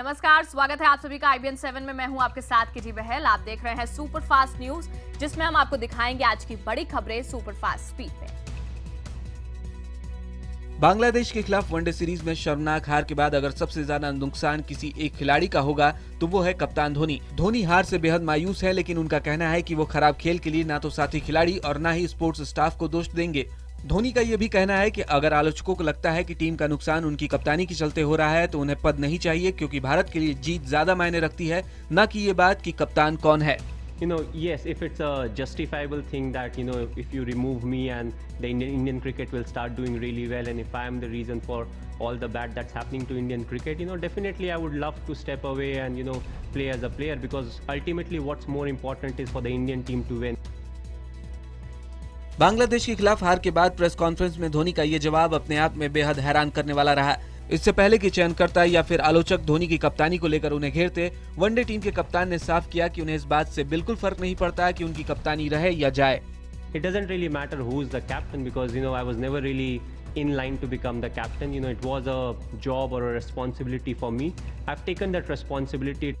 नमस्कार, स्वागत है आप सभी का IBN 7 में। मैं हूं आपके साथ किटी बहल। आप देख रहे हैं सुपर फास्ट न्यूज, जिसमें हम आपको दिखाएंगे आज की बड़ी खबरें सुपर फास्ट स्पीड में। बांग्लादेश के खिलाफ वनडे सीरीज में शर्मनाक हार के बाद अगर सबसे ज्यादा नुकसान किसी एक खिलाड़ी का होगा तो वो है कप्तान धोनी। धोनी हार से बेहद मायूस है, लेकिन उनका कहना है कि वो खराब खेल के लिए ना तो साथी खिलाड़ी और ना ही स्पोर्ट्स स्टाफ को दोष देंगे। धोनी का ये भी कहना है कि अगर आलोचकों को लगता है कि टीम का नुकसान उनकी कप्तानी के चलते हो रहा है तो उन्हें पद नहीं चाहिए, क्योंकि भारत के लिए जीत ज्यादा मायने रखती है, न कि ये बात कि कप्तान कौन है। Yes, if it's a justifiable thing that, if you remove me and the Indian cricket will start doing really well, and if I am the reason for all the bad that's happening to Indian cricket, definitely I would love to step away and, play as a player, because ultimately what's more important is for the Indian team to win. Bangladesh के खिलाफ हार के बाद press conference में धोनी का ये जवाब अपने आप में बेहद हैरान करने वाला रहा। इससे पहले कि चयनकर्ता या फिर आलोचक धोनी की कप्तानी को लेकर उन्हें घेरते, वनडे टीम के कप्तान ने साफ किया कि उन्हें इस बात से बिल्कुल फर्क नहीं पड़ता कि उनकी कप्तानी रहे या जाए। It doesn't really matter who is the captain, because I was never really in line to become the captain. It was a job or a responsibility for me. I've taken that responsibility.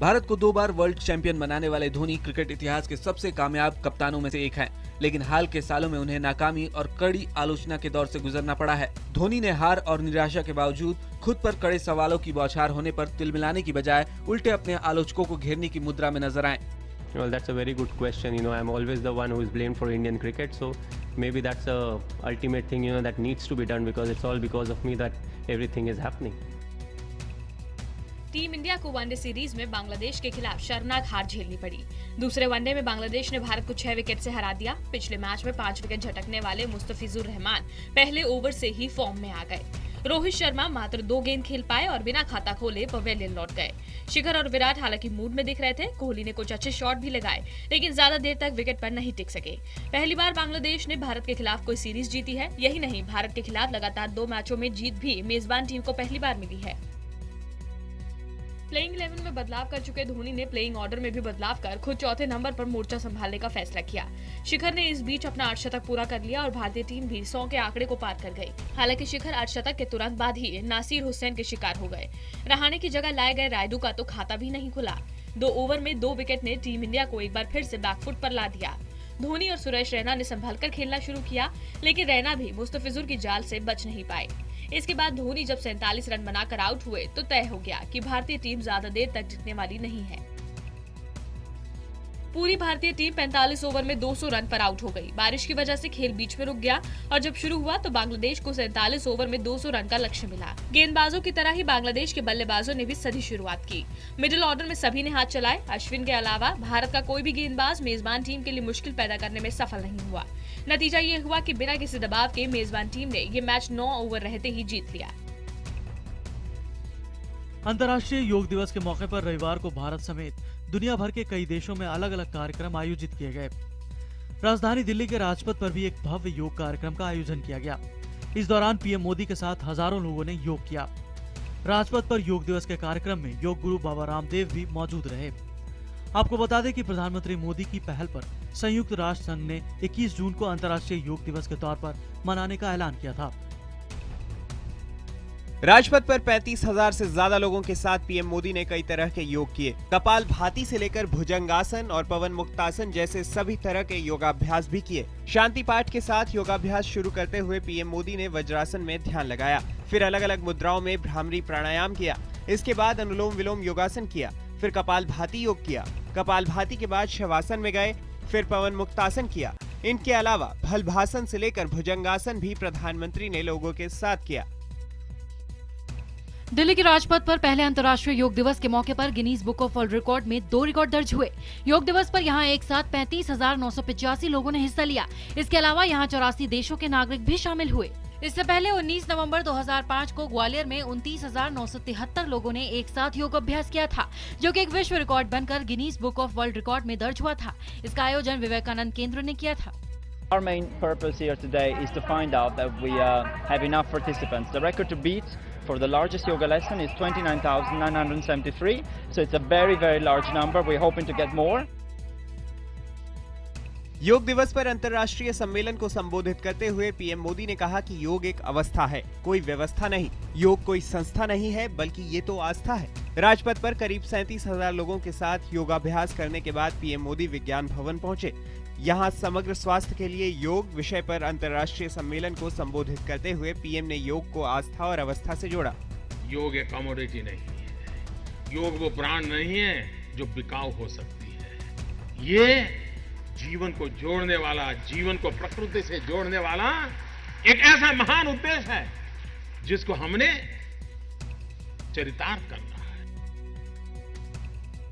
Bharat को 2 बार world champion बनाने वाले Dhoni cricket इतिहास के सबसे कामयाब कप्तानों में से एक हैं, लेकिन हाल के सालों में उन्हें नाकामी और कड़ी आलोचना के दौर से गुजरना पड़ा है। धोनी ने हार और निराशा के बावजूद खुद पर कड़े सवालों की बौछार होने पर तिलमिलाने की बजाय उल्टे अपने आलोचकों को घेरने की मुद्रा में नजर आए। Well, that's a very good question. I'm always the one who is blamed for Indian cricket, so maybe that's a ultimate thing, that needs to be done, because it's all because of me that everything is happening. Team India को one day series में बांग्लादेश के खिलाफ शर्मनाक हार झेलनी पड़ी। दूसरे one day में बांग्लादेश ने भारत को 6 विकेट से हरा दिया। पिछले मैच में 5 विकेट झटकने वाले मुस्तफिजुर रहमान पहले ओवर से ही फॉर्म में आ गए। रोहित शर्मा मात्र 2 गेंद खेल पाए और बिना खाता खोले पवेलियन लौट गए। शिखर और विराट हालांकि मूड में दिख रहे थे। कोहली ने कुछ अच्छे शॉट भी लगाए, लेकिन ज्यादा देर तक विकेट पर नहीं टिक सके। पहली बार बांग्लादेश ने भारत के खिलाफ कोई सीरीज जीती है। यही नहीं, भारत के खिलाफ लगातार 2 मैचों में जीत भी मेजबान टीम को पहली बार मिली है। प्लेइंग 11 में बदलाव कर चुके धोनी ने प्लेइंग ऑर्डर में भी बदलाव कर खुद चौथे नंबर पर मोर्चा संभालने का फैसला किया। शिखर ने इस बीच अपना अर्धशतक पूरा कर लिया और भारतीय टीम भी 100 के आंकड़े को पार कर गई। हालांकि शिखर अर्धशतक के तुरंत बाद ही नासिर हुसैन के शिकार हो गए। रहाणे की जगह लाए गए रायडू का तो खाता भी नहीं खुला। 2 ओवर में 2 विकेट ने टीम इंडिया को एक बार फिर से बैकफुट पर ला दिया। धोनी और सुरेश रैना ने संभलकर खेलना शुरू किया, लेकिन रैना भी मुस्तफिजुर की जाल से बच नहीं पाए। इसके बाद धोनी जब 47 रन बनाकर आउट हुए तो तय हो गया कि भारतीय टीम ज्यादा देर तक जीतने वाली नहीं है। पूरी भारतीय टीम 45 ओवर में 200 रन पर आउट हो गई। बारिश की वजह से खेल बीच में रुक गया और जब शुरू हुआ तो बांग्लादेश को 47 ओवर में 200 रन का लक्ष्य मिला। गेंदबाजों की तरह ही बांग्लादेश के बल्लेबाजों ने भी सही शुरुआत की। मिडिल ऑर्डर में सभी ने हाथ चलाए। अश्विन के अलावा भारत का कोई भी गेंदबाज मेजबान टीम के लिए मुश्किल पैदा करने में सफल नहीं हुआ। नतीजा ये हुआ कि बिना किसी दबाव के मेजबान टीम ने ये मैच 9 ओवर रहते ही जीत लिया। अंतर्राष्ट्रीय योग दिवस के मौके पर रविवार को भारत समेत दुनिया भर के कई देशों में अलग अलग कार्यक्रम आयोजित किए गए। राजधानी दिल्ली के राजपथ पर भी एक भव्य योग कार्यक्रम का आयोजन किया गया। इस दौरान पीएम मोदी के साथ हजारों लोगों ने योग किया। राजपथ पर योग दिवस के कार्यक्रम में योग गुरु बाबा रामदेव भी मौजूद रहे। आपको बता दें कि प्रधानमंत्री मोदी की पहल पर संयुक्त राष्ट्र संघ ने 21 जून को अंतर्राष्ट्रीय योग दिवस के तौर पर मनाने का ऐलान किया था। राजपथ पर 35,000 से ज्यादा लोगों के साथ पीएम मोदी ने कई तरह के योग किए। कपाल भाती से लेकर भुजंगासन और पवन मुक्तासन जैसे सभी तरह के योगाभ्यास भी किए। शांति पाठ के साथ योगाभ्यास शुरू करते हुए पीएम मोदी ने वज्रासन में ध्यान लगाया, फिर अलग अलग मुद्राओं में भ्रामरी प्राणायाम किया। इसके बाद अनुलोम विलोम योगासन किया, फिर कपाल भाती योग किया। कपाल भाती के बाद शवासन में गए, फिर पवन मुक्तासन किया। इनके अलावा भलभासन से लेकर भुजंगासन भी प्रधानमंत्री ने लोगों के साथ किया। दिल्ली के राजपथ पर पहले अंतर्राष्ट्रीय योग दिवस के मौके पर Guinness book of world record में 2 रिकॉर्ड दर्ज हुए। योग दिवस पर यहां एक साथ 35,985 लोगों ने हिस्सा लिया। इसके अलावा यहां 84 देशों के नागरिक भी शामिल हुए। इससे पहले 19 नवंबर 2005 को ग्वालियर में 29,973 लोगों ने एक साथ योग अभ्यास किया था, जो कि एक विश्व रिकॉर्ड बनकर Guinness book of world record में दर्ज हुआ था। इसका आयोजन विवेकानंद केंद्र ने किया था। Our main purpose here today is to find out that we have enough participants. The record to beat for the largest yoga lesson is 29,973. So it's a very, very large number. We're hoping to get more. योग दिवस पर अंतर्राष्ट्रीय सम्मेलन को संबोधित करते हुए PM Modi ने कहा कि योग एक अवस्था है, कोई व्यवस्था नहीं। योग कोई संस्था नहीं है, बल्कि ये तो आस्था है। राजपथ पर करीब 37,000 लोगों के साथ योगाभ्यास करने के बाद पीएम मोदी विज्ञान भवन पहुंचे। यहाँ समग्र स्वास्थ्य के लिए योग विषय पर अंतर्राष्ट्रीय सम्मेलन को संबोधित करते हुए पीएम ने योग को आस्था और अवस्था से जोड़ा। योग एक कमोडिटी नहीं है, योग वो ब्रांड नहीं है जो बिकाऊ हो सकती है। ये जीवन को जोड़ने वाला, जीवन को प्रकृति से जोड़ने वाला एक ऐसा महान उद्देश्य है जिसको हमने चरितार्थ करना है।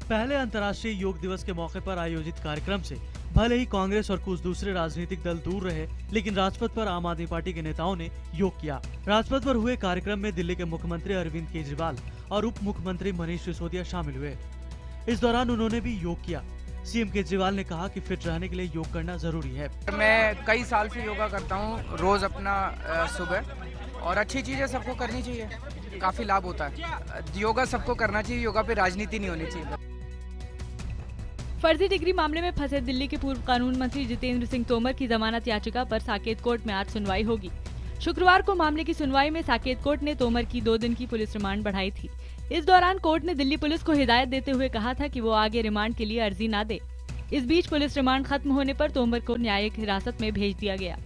पहले अंतर्राष्ट्रीय योग दिवस के मौके पर आयोजित कार्यक्रम से भले ही कांग्रेस और कुछ दूसरे राजनीतिक दल दूर रहे, लेकिन राजपथ पर आम आदमी पार्टी के नेताओं ने योग किया। राजपथ पर हुए कार्यक्रम में दिल्ली के मुख्यमंत्री अरविंद केजरीवाल और उप मुख्यमंत्री मनीष सिसोदिया शामिल हुए। इस दौरान उन्होंने भी योग किया। सीएम केजरीवाल ने कहा कि फिट रहने के लिए योग करना जरूरी है। मैं कई साल से योगा करता हूँ, रोज अपना सुबह, और अच्छी चीजें सबको करनी चाहिए, काफी लाभ होता है। योगा सबको करना चाहिए, योगा पे राजनीति नहीं होनी चाहिए। फर्जी डिग्री मामले में फंसे दिल्ली के पूर्व कानून मंत्री जितेंद्र सिंह तोमर की जमानत याचिका पर साकेत कोर्ट में आज सुनवाई होगी। शुक्रवार को मामले की सुनवाई में साकेत कोर्ट ने तोमर की 2 दिन की पुलिस रिमांड बढ़ाई थी। इस दौरान कोर्ट ने दिल्ली पुलिस को हिदायत देते हुए कहा था कि वो आगे रिमांड के लिए अर्जी न दे। इस बीच पुलिस रिमांड खत्म होने पर तोमर को न्यायिक हिरासत में भेज दिया गया।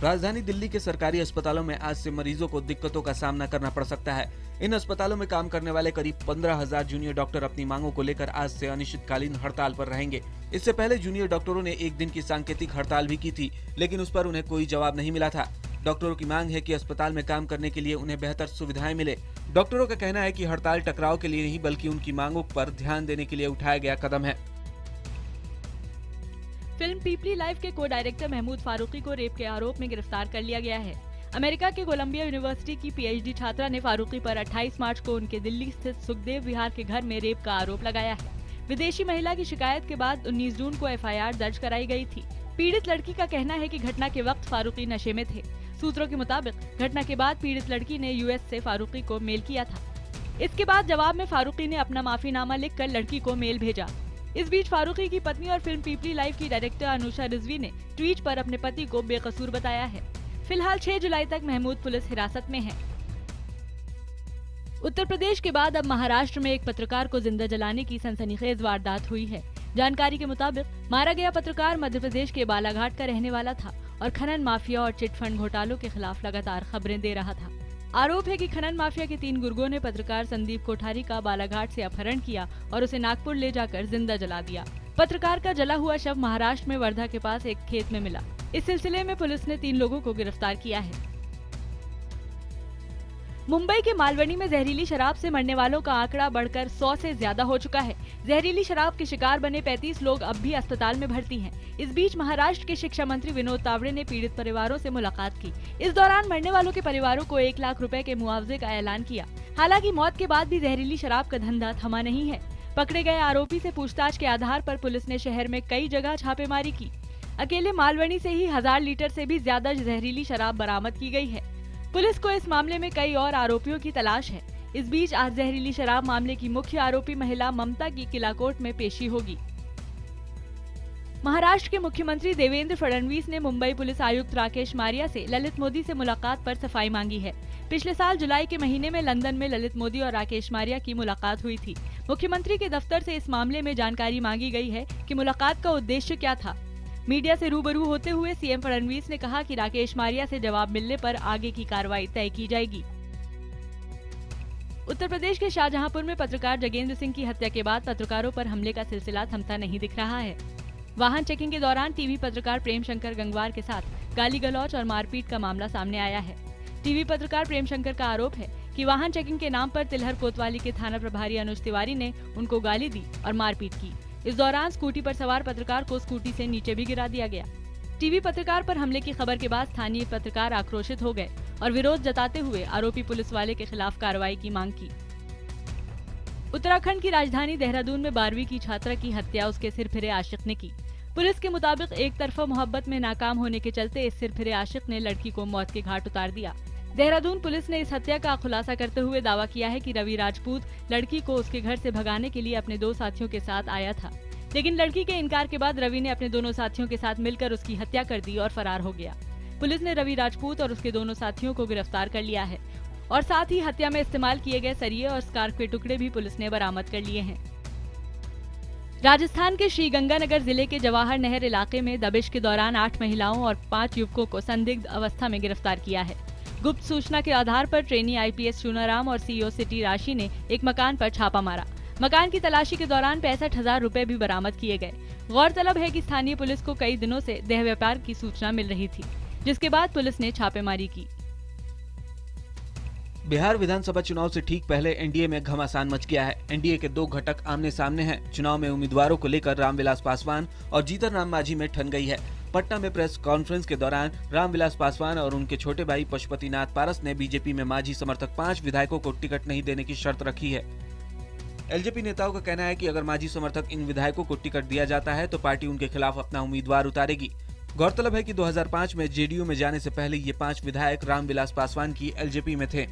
राजधानी दिल्ली के सरकारी अस्पतालों में आज से मरीजों को दिक्कतों का सामना करना पड़ सकता है। इन अस्पतालों में काम करने वाले करीब 15,000 जूनियर डॉक्टर अपनी मांगों को लेकर आज से अनिश्चितकालीन हड़ताल पर रहेंगे। इससे पहले जूनियर डॉक्टरों ने 1 दिन की सांकेतिक हड़ताल भी की थी, लेकिन उस पर उन्हें कोई जवाब नहीं मिला था। डॉक्टरों की मांग है कि अस्पताल में काम करने के लिए उन्हें बेहतर सुविधाएं मिले। डॉक्टरों का कहना है कि हड़ताल टकराव के लिए नहीं, बल्कि उनकी मांगों पर ध्यान देने के लिए उठाया गया कदम है। फिल्म पीपली लाइफ के को डायरेक्टर महमूद फारूकी को रेप के आरोप में गिरफ्तार कर लिया गया है। अमेरिका के कोलंबिया यूनिवर्सिटी की पीएचडी छात्रा ने फारूकी पर 28 मार्च को उनके दिल्ली स्थित सुखदेव विहार के घर में रेप का आरोप लगाया है। विदेशी महिला की शिकायत के बाद 19 जून को एफआईआर दर्ज कराई गई थी। पीड़ित लड़की का कहना है कि घटना के वक्त फारूकी नशे में थे। सूत्रों के मुताबिक घटना के बाद पीड़ित लड़की ने यूएस से फारूकी को मेल किया था। इसके बाद जवाब में फारूकी ने अपना माफीनामा लिखकर लड़की को मेल भेजा। इस बीच फारूकी की पत्नी और फिल्म पीपली लाइफ की डायरेक्टर अनुषा रिजवी ने ट्वीट पर अपने पति को बेकसूर बताया है। फिलहाल 6 जुलाई तक महमूद पुलिस हिरासत में है। उत्तर प्रदेश के बाद अब महाराष्ट्र में एक पत्रकार को जिंदा जलाने की सनसनीखेज वारदात हुई है। जानकारी के मुताबिक मारा गया पत्रकार मध्य प्रदेश के बालाघाट का रहने वाला था और खनन माफिया और चिटफंड घोटालों के खिलाफ लगातार खबरें दे रहा था। आरोप है कि खनन माफिया के 3 गुर्गों ने पत्रकार संदीप कोठारी का बालाघाट से अपहरण किया और उसे नागपुर ले जाकर जिंदा जला दिया। पत्रकार का जला हुआ शव महाराष्ट्र में वर्धा के पास एक खेत में मिला। इस सिलसिले में पुलिस ने 3 लोगों को गिरफ्तार किया है। मुंबई के मालवनी में जहरीली शराब से मरने वालों का आंकड़ा बढ़कर 100 से ज्यादा हो चुका है। जहरीली शराब के शिकार बने 35 लोग अब भी अस्पताल में भर्ती हैं। इस बीच महाराष्ट्र के शिक्षा मंत्री विनोद तावड़े ने पीड़ित परिवारों से मुलाकात की। इस दौरान मरने वालों के परिवारों को 1 लाख रुपए के मुआवजे का ऐलान किया। हालांकि मौत के बाद भी जहरीली शराब का धंधा थमा नहीं है। पकड़े गए आरोपी से पूछताछ के आधार पर पुलिस ने शहर में कई जगह छापेमारी की। अकेले मालवनी से ही 1000 लीटर से भी ज्यादा जहरीली शराब बरामद की गई है। पुलिस को इस मामले में कई और आरोपियों की तलाश है। इस बीच आज जहरीली शराब मामले की मुख्य आरोपी महिला ममता की किला कोर्ट में पेशी होगी। महाराष्ट्र के मुख्यमंत्री देवेंद्र फडणवीस ने मुंबई पुलिस आयुक्त राकेश मारिया से ललित मोदी से मुलाकात पर सफाई मांगी है। पिछले साल जुलाई के महीने में लंदन में ललित मोदी और राकेश मारिया की मुलाकात हुई थी। मुख्यमंत्री के दफ्तर से इस मामले में जानकारी मांगी गई है कि मुलाकात का उद्देश्य क्या था। मीडिया से रूबरू होते हुए सीएम फडणवीस ने कहा कि राकेश मारिया से जवाब मिलने पर आगे की कार्रवाई तय की जाएगी। उत्तर प्रदेश के शाहजहांपुर में पत्रकार जगेंद्र सिंह की हत्या के बाद पत्रकारों पर हमले का सिलसिला थमता नहीं दिख रहा है। वाहन चेकिंग के दौरान टीवी पत्रकार प्रेम शंकर गंगवार के साथ गाली गलौच और मारपीट का मामला सामने आया है। टीवी पत्रकार प्रेम शंकर का आरोप है कि वाहन चेकिंग के नाम पर तिलहर कोतवाली के थाना प्रभारी अनुज तिवारी ने उनको गाली दी और मारपीट की। इस दौरान स्कूटी पर सवार पत्रकार को स्कूटी से नीचे भी गिरा दिया गया। टीवी पत्रकार पर हमले की खबर के बाद स्थानीय पत्रकार आक्रोशित हो गए और विरोध जताते हुए आरोपी पुलिस वाले के खिलाफ कार्रवाई की मांग की। उत्तराखंड की राजधानी देहरादून में 12वीं की छात्रा की हत्या उसके सिरफिरे आशिक ने की। पुलिस के मुताबिक एक तरफा मोहब्बत में नाकाम होने के चलते इस सिरफिरे आशिक ने लड़की को मौत के घाट उतार दिया। देहरादून पुलिस ने इस हत्या का खुलासा करते हुए दावा किया है कि रवि राजपूत लड़की को उसके घर से भगाने के लिए अपने 2 साथियों के साथ आया था। लेकिन लड़की के इनकार के बाद रवि ने अपने दोनों साथियों के साथ मिलकर उसकी हत्या कर दी और फरार हो गया। पुलिस ने रवि राजपूत और उसके दोनों साथियों को गिरफ्तार कर लिया है और साथ ही हत्या में इस्तेमाल किए गए सरिये और स्कार्फ के टुकड़े भी पुलिस ने बरामद कर लिए हैं। राजस्थान के श्रीगंगानगर जिले के जवाहर नहर इलाके में दबिश के दौरान 8 महिलाओं और 5 युवकों को संदिग्ध अवस्था में गिरफ्तार किया है। गुप्त सूचना के आधार पर ट्रेनी IPS चूनाराम और CEO सिटी राशि ने एक मकान पर छापा मारा। मकान की तलाशी के दौरान 65,000 रुपए भी बरामद किए गए। गौरतलब है कि स्थानीय पुलिस को कई दिनों से देह व्यापार की सूचना मिल रही थी, जिसके बाद पुलिस ने छापेमारी की। बिहार विधानसभा चुनाव से ठीक पहले एनडीए में घमासान मच गया है। एनडीए के 2 घटक आमने सामने हैं। चुनाव में उम्मीदवारों को लेकर रामविलास पासवान और जीतन राम मांझी में ठन गई है। पटना में प्रेस कॉन्फ्रेंस के दौरान रामविलास पासवान और उनके छोटे भाई पशुपतिनाथ पारस ने बीजेपी में मांझी समर्थक 5 विधायकों को टिकट नहीं देने की शर्त रखी है। एलजेपी नेताओं का कहना है कि अगर मांझी समर्थक इन विधायकों को टिकट दिया जाता है तो पार्टी उनके खिलाफ अपना उम्मीदवार उतारेगी। गौरतलब है कि 2005 में जेडीयू में जाने से पहले ये 5 विधायक रामविलास पासवान की एलजेपी में थे।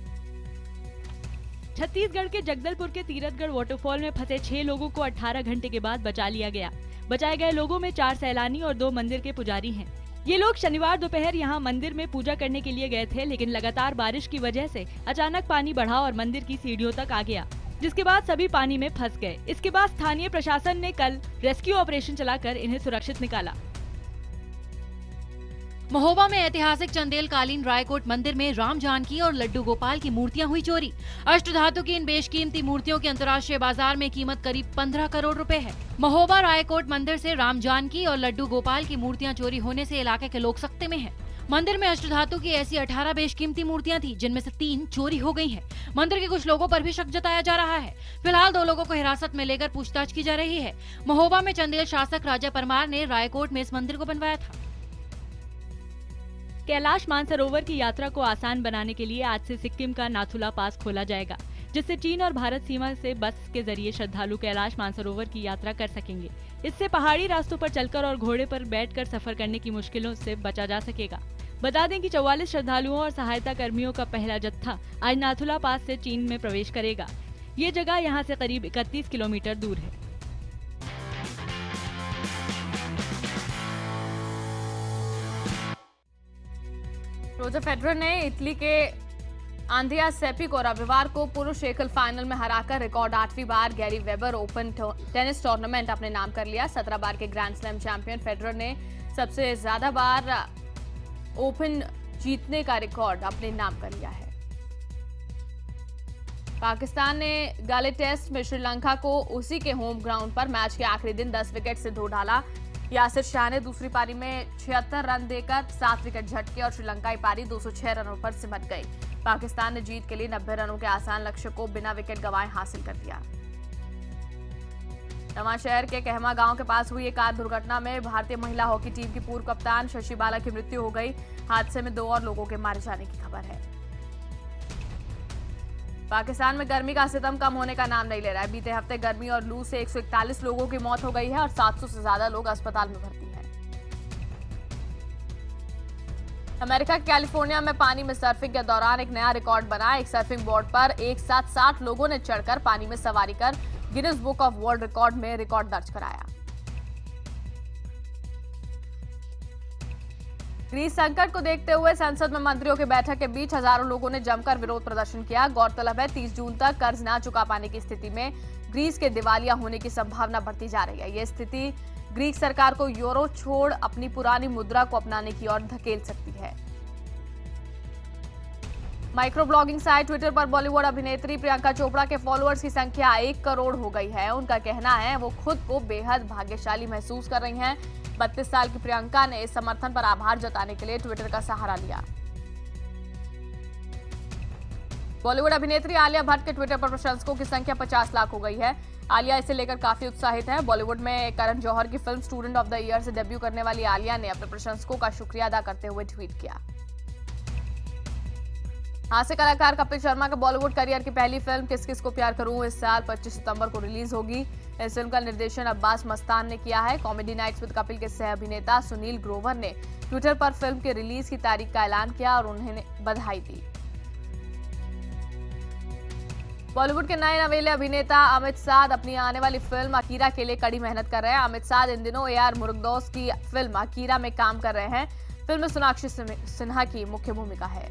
छत्तीसगढ़ के जगदलपुर के तीरथगढ़ वाटरफॉल में फंसे 6 लोगों को 18 घंटे के बाद बचा लिया गया। बचाए गए लोगों में 4 सैलानी और 2 मंदिर के पुजारी हैं। ये लोग शनिवार दोपहर यहाँ मंदिर में पूजा करने के लिए गए थे, लेकिन लगातार बारिश की वजह से अचानक पानी बढ़ा और मंदिर की सीढ़ियों तक आ गया, जिसके बाद सभी पानी में फंस गए। इसके बाद स्थानीय प्रशासन ने कल रेस्क्यू ऑपरेशन चलाकर इन्हें सुरक्षित निकाला। महोबा में ऐतिहासिक चंदेल कालीन रायकोट मंदिर में राम जानकी और लड्डू गोपाल की मूर्तियां हुई चोरी। अष्टधातु की इन बेशकीमती मूर्तियों की अंतर्राष्ट्रीय बाजार में कीमत करीब 15 करोड़ रुपए है। महोबा रायकोट मंदिर से राम जानकी और लड्डू गोपाल की मूर्तियां चोरी होने से इलाके के लोग सख्ते में हैं। मंदिर में अष्टधातु की ऐसी 18 बेशकीमती मूर्तियां थी, जिनमें से 3 चोरी हो गई हैं। मंदिर के कुछ लोगों पर भी शक जताया जा रहा है। फिलहाल 2 लोगों को हिरासत में लेकर पूछताछ की जा रही है। महोबा में चंदेल शासक राजा परमार ने रायकोट में इस मंदिर को बनवाया था। कैलाश मानसरोवर की यात्रा को आसान बनाने के लिए आज से सिक्किम का नाथुला पास खोला जाएगा, जिससे चीन और भारत सीमा से बस के जरिए श्रद्धालु कैलाश मानसरोवर की यात्रा कर सकेंगे। इससे पहाड़ी रास्तों पर चलकर और घोड़े पर बैठकर सफर करने की मुश्किलों से बचा जा सकेगा। बता दें कि 44 श्रद्धालुओं और सहायता कर्मियों का पहला जत्था आज नाथुला पास से चीन में प्रवेश करेगा। ये जगह यहाँ से करीब 31 किलोमीटर दूर है। रोजर फेडरर ने इटली के आंद्रिया सेपी को रविवार को पुरुष एकल फाइनल में हराकर रिकॉर्ड 8वीं बार Gary Weber open tennis tournament अपने नाम कर लिया। 17 बार के ग्रैंड स्लैम चैंपियन फेडरर ने सबसे ज्यादा बार ओपन जीतने का रिकॉर्ड अपने नाम कर लिया है। पाकिस्तान ने गाले टेस्ट में श्रीलंका को उसी के होम ग्राउंड पर मैच के आखिरी दिन 10 विकेट से धो डाला। यासिर शाह ने दूसरी पारी में 76 रन देकर 7 विकेट झटके और श्रीलंकाई पारी 206 रनों पर सिमट गई। पाकिस्तान ने जीत के लिए 90 रनों के आसान लक्ष्य को बिना विकेट गंवाए हासिल कर लिया। नवांशहर के कहमा गांव के पास हुई एक कार दुर्घटना में भारतीय महिला हॉकी टीम की पूर्व कप्तान शशि बाला की मृत्यु हो गई। हादसे में 2 और लोगों के मारे जाने की खबर है। पाकिस्तान में गर्मी का सितम कम होने का नाम नहीं ले रहा है। बीते हफ्ते गर्मी और लू से 141 लोगों की मौत हो गई है और 700 से ज्यादा लोग अस्पताल में भर्ती हैं। अमेरिका के कैलिफोर्निया में पानी में सर्फिंग के दौरान एक नया रिकॉर्ड बना। एक सर्फिंग बोर्ड पर एक साथ 60 लोगों ने चढ़कर पानी में सवारी कर Guinness book of world record में रिकॉर्ड दर्ज कराया। ग्रीस संकट को देखते हुए संसद में मंत्रियों की बैठक के बीच हजारों लोगों ने जमकर विरोध प्रदर्शन किया। गौरतलब है 30 जून तक कर्ज न चुका पाने की स्थिति में ग्रीस के दिवालिया होने की संभावना बढ़ती जा रही है। यह स्थिति ग्रीक सरकार को यूरो छोड़ अपनी पुरानी मुद्रा को अपनाने की ओर धकेल सकती है। माइक्रो ब्लॉगिंग साइट ट्विटर पर बॉलीवुड अभिनेत्री प्रियंका चोपड़ा के फॉलोअर्स की संख्या 1 करोड़ हो गई है। उनका कहना है वो खुद को बेहद भाग्यशाली महसूस कर रही हैं। 32 साल की प्रियंका ने इस समर्थन पर आभार जताने के लिए ट्विटर का सहारा लिया। बॉलीवुड अभिनेत्री आलिया भट्ट के ट्विटर पर प्रशंसकों की संख्या 50 लाख हो गई है। आलिया इसे लेकर काफी उत्साहित है। बॉलीवुड में करण जौहर की film student of the year से डेब्यू करने वाली आलिया ने अपने प्रशंसकों का शुक्रिया अदा करते हुए ट्वीट किया। हास्य कलाकार कपिल शर्मा के बॉलीवुड करियर की पहली फिल्म किस किस को प्यार करूं इस साल 25 सितंबर को रिलीज होगी। इस फिल्म का निर्देशन अब्बास मस्तान ने किया है। कॉमेडी नाइट्स विद कपिल के सह अभिनेता सुनील ग्रोवर ने ट्विटर पर फिल्म के रिलीज की तारीख का ऐलान किया और उन्हें बधाई दी। बॉलीवुड के नए नवेले अभिनेता अमित साध अपनी आने वाली फिल्म अकीरा के लिए कड़ी मेहनत कर रहे हैं। अमित साध इन दिनों AR मुरुगदौस की फिल्म अकीरा में काम कर रहे हैं। फिल्म में सोनाक्षी सिन्हा की मुख्य भूमिका है।